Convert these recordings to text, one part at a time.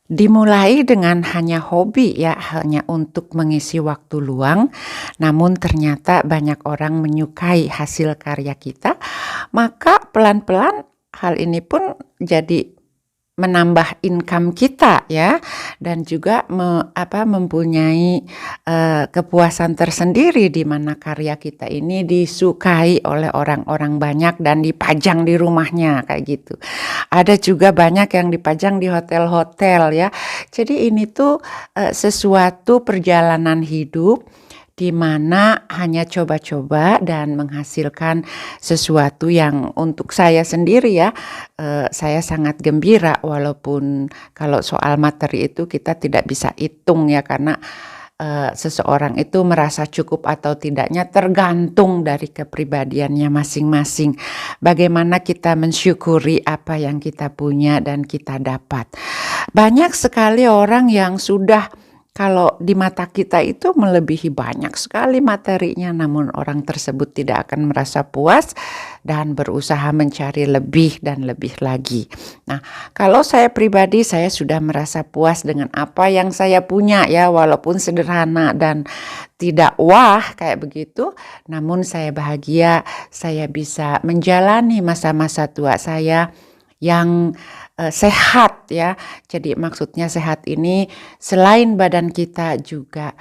Dimulai dengan hanya hobi ya, hanya untuk mengisi waktu luang, namun ternyata banyak orang menyukai hasil karya kita, maka pelan-pelan hal ini pun jadi menambah income kita ya, dan juga mempunyai, kepuasan tersendiri di mana karya kita ini disukai oleh orang-orang banyak dan dipajang di rumahnya kayak gitu. Ada juga banyak yang dipajang di hotel-hotel ya. Jadi ini tuh, sesuatu perjalanan hidup di mana hanya coba-coba dan menghasilkan sesuatu yang untuk saya sendiri ya, saya sangat gembira walaupun kalau soal materi itu kita tidak bisa hitung ya karena, seseorang itu merasa cukup atau tidaknya tergantung dari kepribadiannya masing-masing. Bagaimana kita mensyukuri apa yang kita punya dan kita dapat. Banyak sekali orang yang sudah kalau di mata kita itu melebihi banyak sekali materinya, namun orang tersebut tidak akan merasa puas dan berusaha mencari lebih dan lebih lagi. Nah, kalau saya pribadi saya sudah merasa puas dengan apa yang saya punya ya, walaupun sederhana dan tidak wah kayak begitu, namun saya bahagia saya bisa menjalani masa-masa tua saya yang sehat ya. Jadi maksudnya sehat ini selain badan kita juga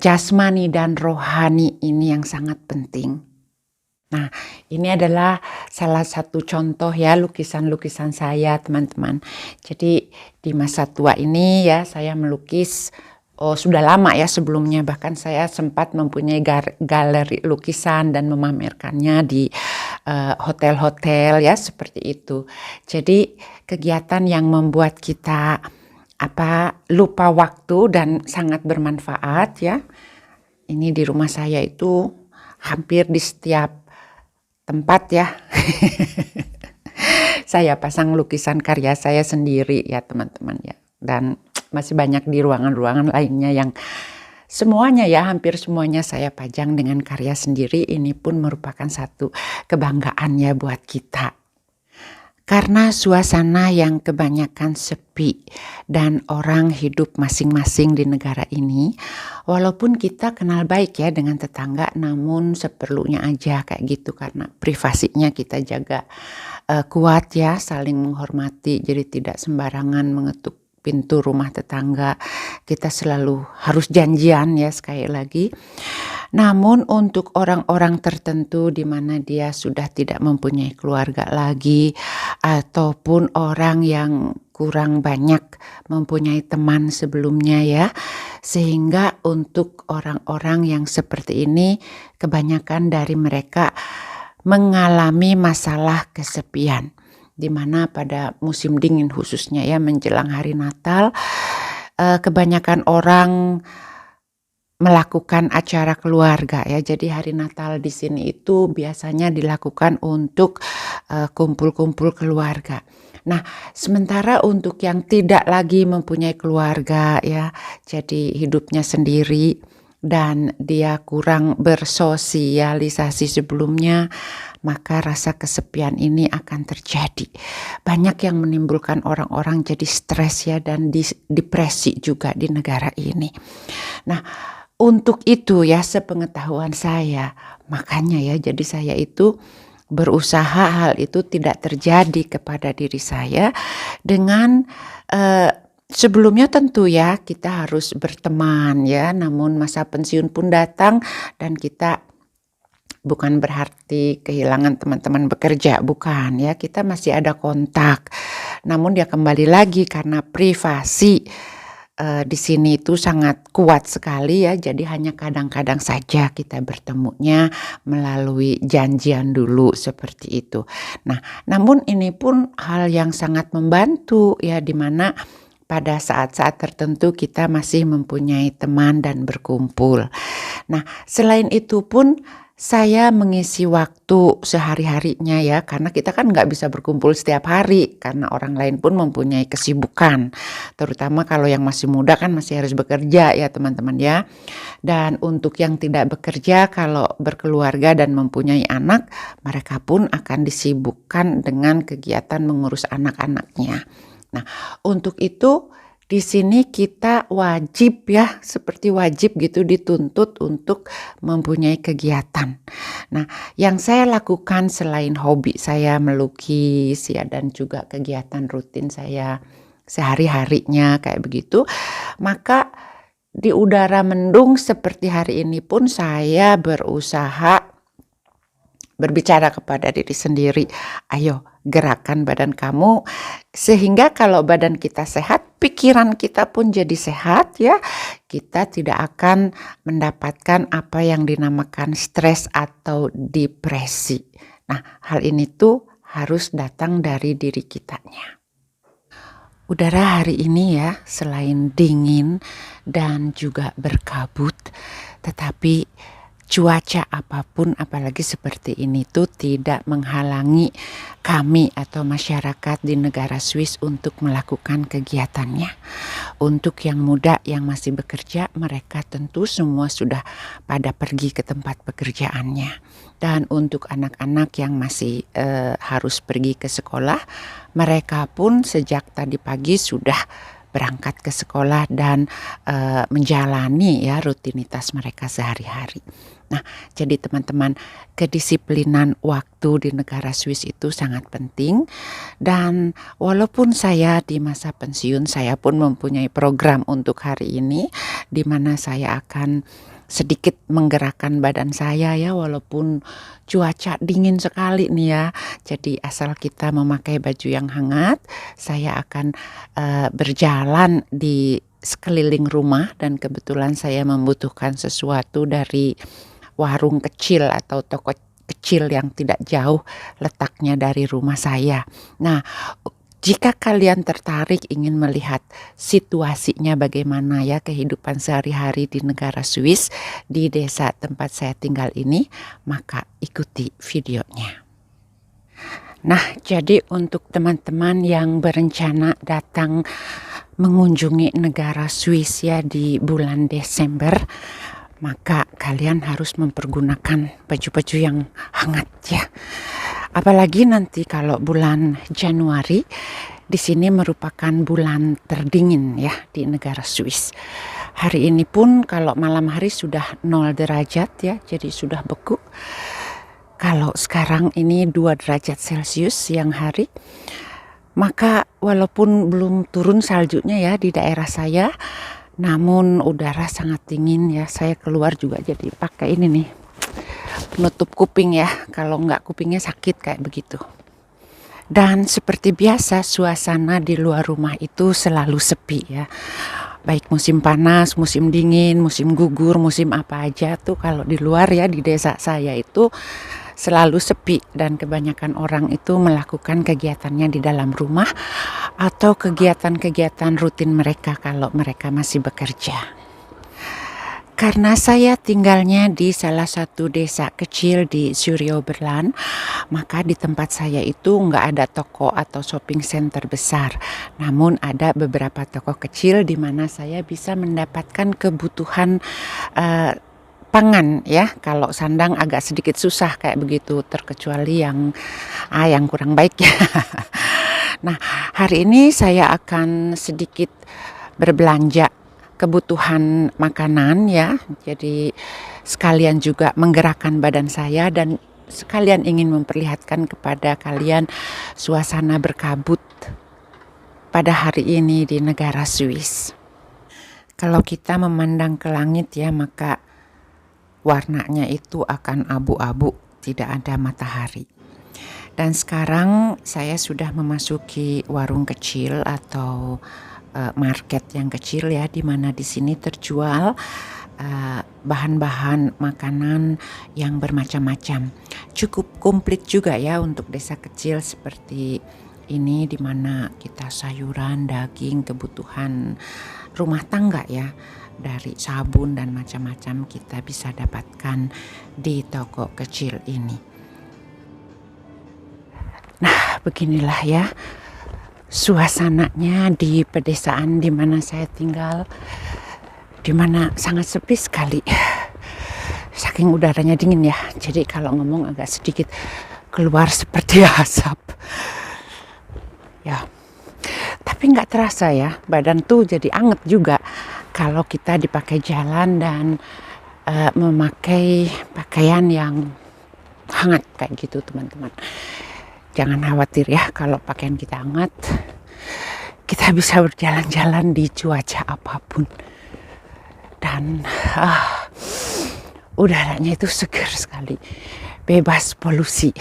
jasmani dan rohani ini yang sangat penting. Nah, ini adalah salah satu contoh ya lukisan-lukisan saya teman-teman. Jadi di masa tua ini ya saya melukis. Oh, sudah lama ya sebelumnya, bahkan saya sempat mempunyai galeri lukisan dan memamerkannya di hotel-hotel ya seperti itu. Jadi kegiatan yang membuat kita lupa waktu dan sangat bermanfaat ya. Ini di rumah saya itu hampir di setiap tempat ya. Saya pasang lukisan karya saya sendiri ya teman-teman ya. Dan masih banyak di ruangan-ruangan lainnya yang semuanya ya, hampir semuanya saya pajang dengan karya sendiri. Ini pun merupakan satu kebanggaan ya buat kita. Karena suasana yang kebanyakan sepi dan orang hidup masing-masing di negara ini, walaupun kita kenal baik ya dengan tetangga, namun seperlunya aja kayak gitu karena privasinya kita jaga kuat ya, saling menghormati, jadi tidak sembarangan mengetuk pintu rumah tetangga. Kita selalu harus janjian ya sekali lagi. Namun untuk orang-orang tertentu di mana dia sudah tidak mempunyai keluarga lagi ataupun orang yang kurang banyak mempunyai teman sebelumnya ya. Sehingga untuk orang-orang yang seperti ini kebanyakan dari mereka mengalami masalah kesepian. Di mana pada musim dingin khususnya ya menjelang hari Natal kebanyakan orang melakukan acara keluarga ya. Jadi hari Natal di sini itu biasanya dilakukan untuk kumpul-kumpul keluarga. Nah, sementara untuk yang tidak lagi mempunyai keluarga ya, jadi hidupnya sendiri dan dia kurang bersosialisasi sebelumnya, maka rasa kesepian ini akan terjadi. Banyak yang menimbulkan orang-orang jadi stres ya dan depresi juga di negara ini. Nah, untuk itu ya sepengetahuan saya, makanya ya jadi saya itu berusaha hal itu tidak terjadi kepada diri saya dengan sebelumnya tentu ya kita harus berteman ya, namun masa pensiun pun datang dan kita bukan berarti kehilangan teman-teman bekerja, bukan ya, kita masih ada kontak. Namun dia kembali lagi karena privasi di sini itu sangat kuat sekali ya, jadi hanya kadang-kadang saja kita bertemunya melalui janjian dulu seperti itu. Nah, namun ini pun hal yang sangat membantu ya, di mana pada saat-saat tertentu kita masih mempunyai teman dan berkumpul. Nah, selain itu pun saya mengisi waktu sehari-harinya ya, karena kita kan nggak bisa berkumpul setiap hari karena orang lain pun mempunyai kesibukan. Terutama kalau yang masih muda kan masih harus bekerja ya teman-teman ya. Dan untuk yang tidak bekerja, kalau berkeluarga dan mempunyai anak, mereka pun akan disibukkan dengan kegiatan mengurus anak-anaknya. Nah, untuk itu di sini kita wajib ya, seperti wajib gitu dituntut untuk mempunyai kegiatan. Nah, yang saya lakukan selain hobi saya melukis ya dan juga kegiatan rutin saya sehari-harinya kayak begitu, maka di udara mendung seperti hari ini pun saya berusaha berbicara kepada diri sendiri, ayo gerakan badan kamu sehingga kalau badan kita sehat, pikiran kita pun jadi sehat ya. Kita tidak akan mendapatkan apa yang dinamakan stres atau depresi. Nah, hal ini tuh harus datang dari diri kitanya. Udara hari ini ya, selain dingin dan juga berkabut, tetapi cuaca apapun apalagi seperti ini tuh tidak menghalangi kami atau masyarakat di negara Swiss untuk melakukan kegiatannya. Untuk yang muda yang masih bekerja, mereka tentu semua sudah pada pergi ke tempat pekerjaannya. Dan untuk anak-anak yang masih harus pergi ke sekolah, mereka pun sejak tadi pagi sudah berangkat ke sekolah dan menjalani ya rutinitas mereka sehari-hari. Nah, jadi teman-teman, kedisiplinan waktu di negara Swiss itu sangat penting dan walaupun saya di masa pensiun, saya pun mempunyai program untuk hari ini di mana saya akan sedikit menggerakkan badan saya ya walaupun cuaca dingin sekali nih ya. Jadi asal kita memakai baju yang hangat, saya akan berjalan di sekeliling rumah dan kebetulan saya membutuhkan sesuatu dari warung kecil atau toko kecil yang tidak jauh letaknya dari rumah saya. Nah, jika kalian tertarik ingin melihat situasinya bagaimana ya kehidupan sehari-hari di negara Swiss, di desa tempat saya tinggal ini, maka ikuti videonya. Nah, jadi untuk teman-teman yang berencana datang mengunjungi negara Swiss ya di bulan Desember, maka kalian harus mempergunakan baju-baju yang hangat ya. Apalagi nanti kalau bulan Januari, di sini merupakan bulan terdingin ya di negara Swiss. Hari ini pun kalau malam hari sudah 0 derajat ya, jadi sudah beku. Kalau sekarang ini 2 derajat Celcius siang hari, maka walaupun belum turun saljunya ya di daerah saya, namun udara sangat dingin ya. Saya keluar juga jadi pakai ini nih, penutup kuping ya, kalau nggak kupingnya sakit kayak begitu. Dan seperti biasa suasana di luar rumah itu selalu sepi ya. Baik musim panas, musim dingin, musim gugur, musim apa aja tuh kalau di luar ya di desa saya itu selalu sepi dan kebanyakan orang itu melakukan kegiatannya di dalam rumah atau kegiatan-kegiatan rutin mereka kalau mereka masih bekerja. Karena saya tinggalnya di salah satu desa kecil di Zuid-Oberland, maka di tempat saya itu nggak ada toko atau shopping center besar. Namun ada beberapa toko kecil di mana saya bisa mendapatkan kebutuhan pangan ya. Kalau sandang agak sedikit susah kayak begitu, terkecuali yang kurang baik ya. Nah, hari ini saya akan sedikit berbelanja kebutuhan makanan ya. Jadi sekalian juga menggerakkan badan saya dan sekalian ingin memperlihatkan kepada kalian suasana berkabut pada hari ini di negara Swiss. Kalau kita memandang ke langit ya, maka warnanya itu akan abu-abu, tidak ada matahari. Dan sekarang saya sudah memasuki warung kecil atau market yang kecil ya, di mana di sini terjual bahan-bahan makanan yang bermacam-macam. Cukup komplit juga ya untuk desa kecil seperti ini, di mana kita sayuran, daging, kebutuhan rumah tangga ya, dari sabun dan macam-macam kita bisa dapatkan di toko kecil ini. Nah, beginilah ya suasananya di pedesaan di mana saya tinggal, di mana sangat sepi sekali. Saking udaranya dingin ya, jadi kalau ngomong agak sedikit keluar seperti asap. Ya, Tapi nggak terasa ya, badan tuh jadi anget juga kalau kita dipakai jalan dan memakai pakaian yang hangat kayak gitu teman-teman. Jangan khawatir ya kalau pakaian kita hangat, kita bisa berjalan-jalan di cuaca apapun. Dan udaranya itu segar sekali, bebas polusi.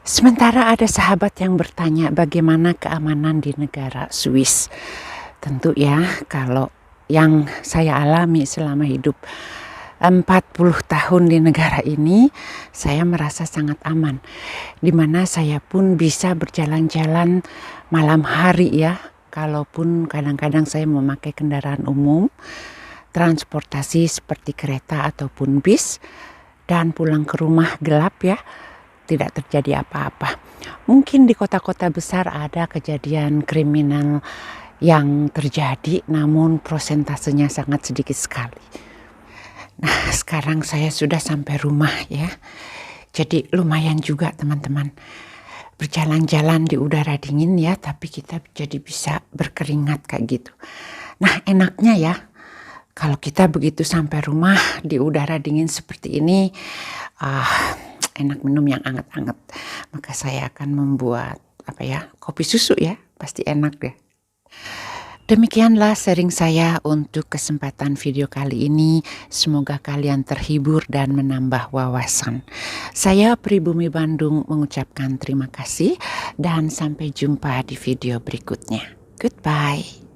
Sementara ada sahabat yang bertanya bagaimana keamanan di negara Swiss. Tentu ya, kalau yang saya alami selama hidup 40 tahun di negara ini, saya merasa sangat aman. Dimana saya pun bisa berjalan-jalan malam hari ya, kalaupun kadang-kadang saya memakai kendaraan umum, transportasi seperti kereta ataupun bis, dan pulang ke rumah gelap ya, tidak terjadi apa-apa. Mungkin di kota-kota besar ada kejadian kriminal yang terjadi, namun prosentasenya sangat sedikit sekali. Nah, sekarang saya sudah sampai rumah ya. Jadi lumayan juga teman-teman. Berjalan-jalan di udara dingin ya, tapi kita jadi bisa berkeringat kayak gitu. Nah, enaknya ya, kalau kita begitu sampai rumah di udara dingin seperti ini, enak minum yang hangat-hangat. Maka saya akan membuat kopi susu ya, pasti enak deh. Demikianlah sharing saya untuk kesempatan video kali ini. Semoga kalian terhibur dan menambah wawasan. Saya Pribumi Bandung mengucapkan terima kasih dan sampai jumpa di video berikutnya. Goodbye.